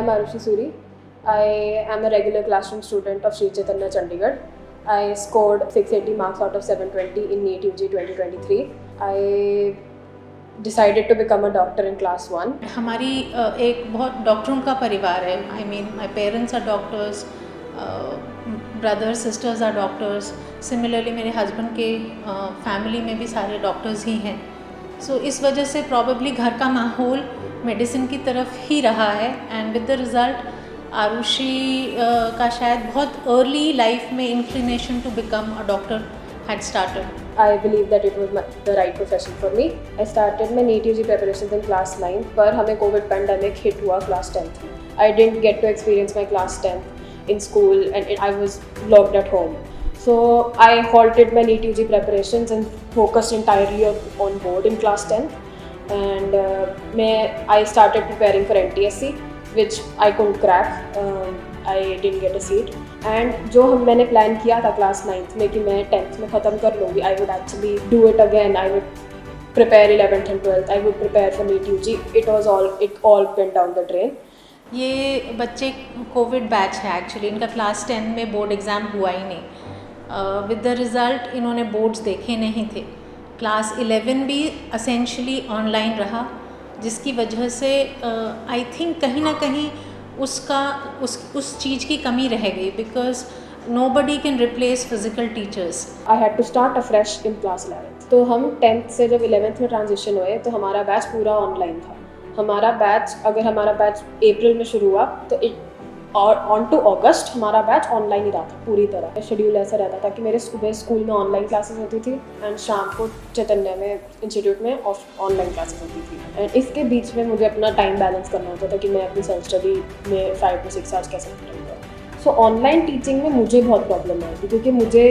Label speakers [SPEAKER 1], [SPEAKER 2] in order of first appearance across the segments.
[SPEAKER 1] am Arushi Suri. I am a regular classroom student of Sri Chaitanya Chandigarh. I scored 680 marks out of 720 in NEET UG 2023. I decided to become a doctor in class 1.
[SPEAKER 2] हमारी एक बहुत डॉक्टरों का परिवार है. I mean, my parents are doctors, brothers, sisters are doctors. Similarly, मेरे husband के family में भी सारे doctors ही हैं. So इस वजह से probably घर का माहौल मेडिसिन की तरफ ही रहा है. And with the result, Arushi का शायद बहुत अर्ली लाइफ में inclination to become a doctor had started.
[SPEAKER 1] I believe that it was the right profession for me. I started my NEET UG preparations in class 9, पर हमें COVID pandemic hit हुआ class 10th में. I didn't get to experience my class 10th in school and I was locked at home. So I halted my NEET UG preparations and focused entirely on board in class 10th. And I started preparing for NTSC, which I couldn't crack. I didn't get a seat. And जो मैंने plan किया था class 9th में कि मैं 10th में ख़त्म कर लूँगी, I would actually do it again. I would prepare 11th and 12th. I would prepare for NEET UG. It all went down the drain.
[SPEAKER 2] ये बच्चे कोविड बैच है एक्चुअली. इनका क्लास 10 में बोर्ड एग्ज़ाम हुआ ही नहीं. विद द रिज़ल्ट इन्होंने boards देखे नहीं थे. क्लास 11 भी असेंशली ऑनलाइन रहा, जिसकी वजह से आई थिंक कहीं ना कहीं उस चीज़ की कमी रह गई. Because nobody can replace physical teachers.
[SPEAKER 1] I had to start afresh in class 11th. तो हम 10th से जब 11th में ट्रांजिशन हुए तो हमारा बैच पूरा ऑनलाइन था. हमारा बैच अप्रैल में शुरू हुआ तो ऑन टू अगस्त हमारा बैच ऑनलाइन ही रहा था पूरी तरह. शेड्यूल ऐसा रहता था कि मेरे सुबह स्कूल में ऑनलाइन क्लासेस होती थी एंड शाम को चैतन्य में इंस्टीट्यूट में ऑनलाइन क्लासेस होती थी. एंड इसके बीच में मुझे अपना टाइम बैलेंस करना होता था कि मैं अपनी सेल्फ स्टडी में 5 to 6 आवर्स कैसे करूँगा. सो ऑनलाइन टीचिंग में मुझे बहुत प्रॉब्लम आई थी क्योंकि मुझे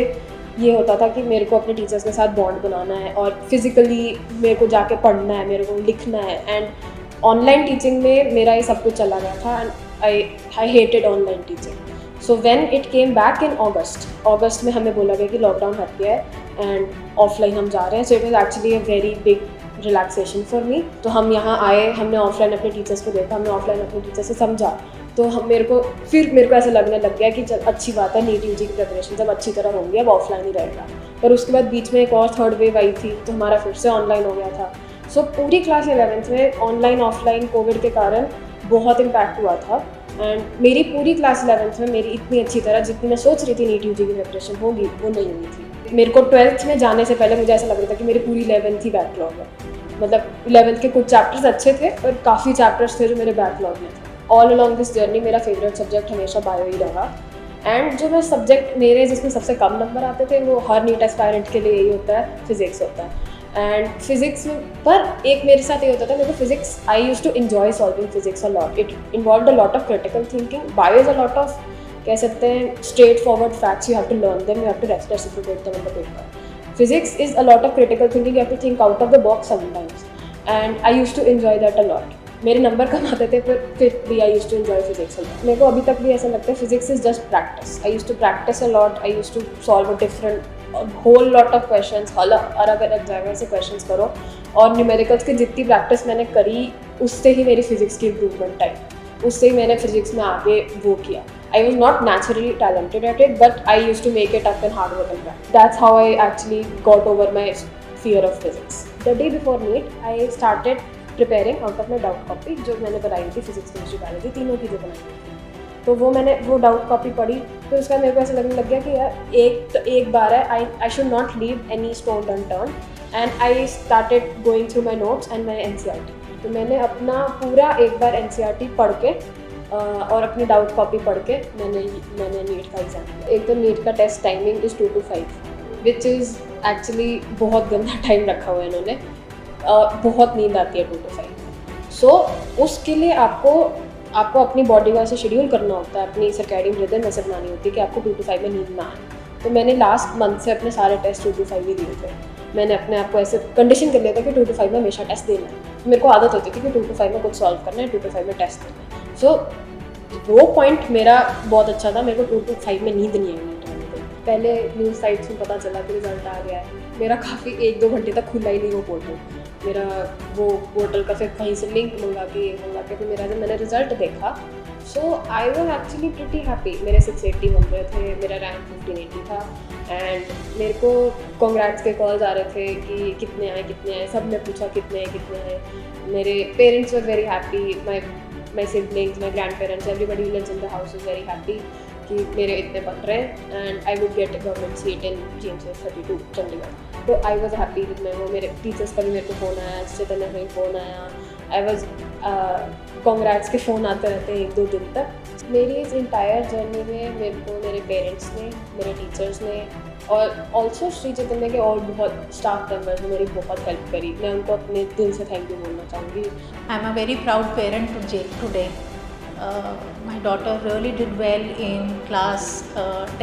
[SPEAKER 1] ये होता था कि मेरे को अपने टीचर्स के साथ बॉन्ड बनाना है और फिज़िकली मेरे को जाके पढ़ना है, मेरे को लिखना है. एंड ऑनलाइन टीचिंग में मेरा ये सब कुछ चला गया था and I hated online teaching. So when it came back in August में हमें बोला गया कि लॉकडाउन हट गया है एंड ऑफलाइन हम जा रहे हैं. So it was actually a very big relaxation for me. तो हम यहाँ आए, हमने ऑफलाइन अपने टीचर्स को देखा, हमने ऑफलाइन अपने टीचर्स से समझा. तो मेरे को ऐसा लगने लग गया कि चल अच्छी बात है, नीट यूजी की प्रिपरेशन जब अच्छी तरह होंगी अब ऑफलाइन ही रहेगा. पर उसके बाद बीच में एक और थर्ड वेव आई थी तो हमारा फिर से ऑनलाइन हो गया था. सो पूरी क्लास 11th में ऑनलाइन ऑफलाइन कोविड के कारण बहुत इम्पैक्ट हुआ था. एंड मेरी पूरी क्लास 11th में मेरी इतनी अच्छी तरह जितनी मैं सोच रही थी नीट यूजी की प्रिपरेशन होगी वो नहीं हुई थी. मेरे को 12th में जाने से पहले मुझे ऐसा लग रहा था कि मेरी पूरी 11th ही बैकलॉग है. मतलब 11th के कुछ चैप्टर्स अच्छे थे पर काफ़ी चैप्टर्स थे जो मेरे बैकलॉग में थे. ऑल अलॉन्ग दिस जर्नी मेरा फेवरेट सब्जेक्ट हमेशा बायो ही रहा. एंड जो मैं सब्जेक्ट मेरे जिसमें सबसे कम नंबर आते थे वो हर नीट एस्पायरेंट के लिए यही होता है, फिजिक्स होता है. एंड फिजिक्स में पर एक मेरे साथ ये होता था, मेरे को physics I used to enjoy solving physics a lot. It involved a lot of critical thinking. Bio is a lot of कह सकते हैं straightforward facts. You have to learn them, you have to reciprocate them in the paper. Physics is a lot of critical thinking. You have to think out of the box sometimes, and I used to enjoy that a lot. मेरे number कम आते थे पर फिर भी I used to enjoy physics a lot. मेरे को अभी तक भी ऐसा लगता है physics is just practice. I used to practice a lot. I used to solve a whole lot of questions. अलग अलग जगह से questions करो और न्यूमेरिकल्स की जितनी प्रैक्टिस मैंने करी उससे ही मेरी फिजिक्स की इम्प्रूवमेंट आई. उससे ही मैंने फिजिक्स में आगे वो किया. I was not naturally talented at it, but I used to make it up in hard work and practice. That's how I actually got over my fear of physics. The day before NEET, I started preparing out of my doubt copy, जो मैंने बनाई थी physics chemistry biology तीनों की जो बनाई थी. तो मैंने वो डाउट कॉपी पढ़ी. फिर उसका मेरे को ऐसा लगने लग गया कि यार एक बार है, I should not leave any stone unturned. And I started going through my notes and my NCERT. तो मैंने अपना पूरा एक बार NCERT पढ़ के और अपनी डाउट कॉपी पढ़ के मैंने नीट का एग्ज़ाम दिया. एक तो नीट का test timing is 2 to 5, which is actually बहुत गंदा टाइम रखा हुआ है इन्होंने. बहुत नींद आती है 2 to 5. सो उसके लिए आपको अपनी बॉडी को ऐसे शेड्यूल करना होता है, अपनी सर्कैडियन रिदम ऐसे बनानी होती है कि आपको 2 to 5 में नींद ना आए. तो मैंने लास्ट मंथ से अपने सारे टेस्ट 2 to 5 ही दिए थे. मैंने अपने आप को ऐसे कंडीशन कर लिया था कि 2 to 5 में हमेशा टेस्ट देना है. मेरे को आदत होती थी कि 2 to 5 में कुछ सॉल्व करना है, 2 to 5 में टेस्ट देना है. सो वो पॉइंट मेरा बहुत अच्छा था. मेरे को 2 to 5 में नींद नहीं आई. पहले न्यूज़ साइट्स में पता चला कि रिजल्ट आ गया है. मेरा काफ़ी 1-2 घंटे तक खुला ही नहीं वो पोर्टल. मेरा वो पोर्टल का फिर कहीं से लिंक मंगा के फिर मेरा जब मैंने रिजल्ट देखा so I was actually pretty happy. मेरे 680 बन रहे थे, मेरा रैंक 1580 था एंड मेरे को कॉन्ग्रेट्स के कॉल्स आ रहे थे कि कितने आए. सब ने पूछा कितने आए. मेरे parents were very happy, my siblings, my grandparents, everybody lives in the house is very happy कि मेरे इतने बन रहे हैं and I would get a government seat in GMC 32 Chandigarh. तो आई वॉज हैप्पी विद मैं वो. मेरे टीचर्स का भी मेरे को फ़ोन आया, चैतन्य का भी फ़ोन आया. आई वॉज कॉन्ग्रेट्स के फ़ोन आते रहते हैं 1-2 दिन तक. मेरी इस इंटायर जर्नी में मेरे को मेरे पेरेंट्स ने, मेरे टीचर्स ने और ऑल्सो श्री चैतन्य के और बहुत स्टाफ मेम्बर्स ने मेरी बहुत हेल्प करी. मैं उनको अपने दिल से थैंक यू बोलना चाहूँगी.
[SPEAKER 2] I am a very proud parent today. My daughter really did well in class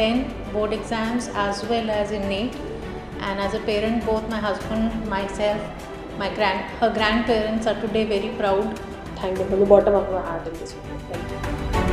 [SPEAKER 2] 10 board exams as well as in NEET, and as a parent both my husband, myself, her grandparents are today very proud.
[SPEAKER 1] Thank you from the bottom of my heart in this video. Thank you.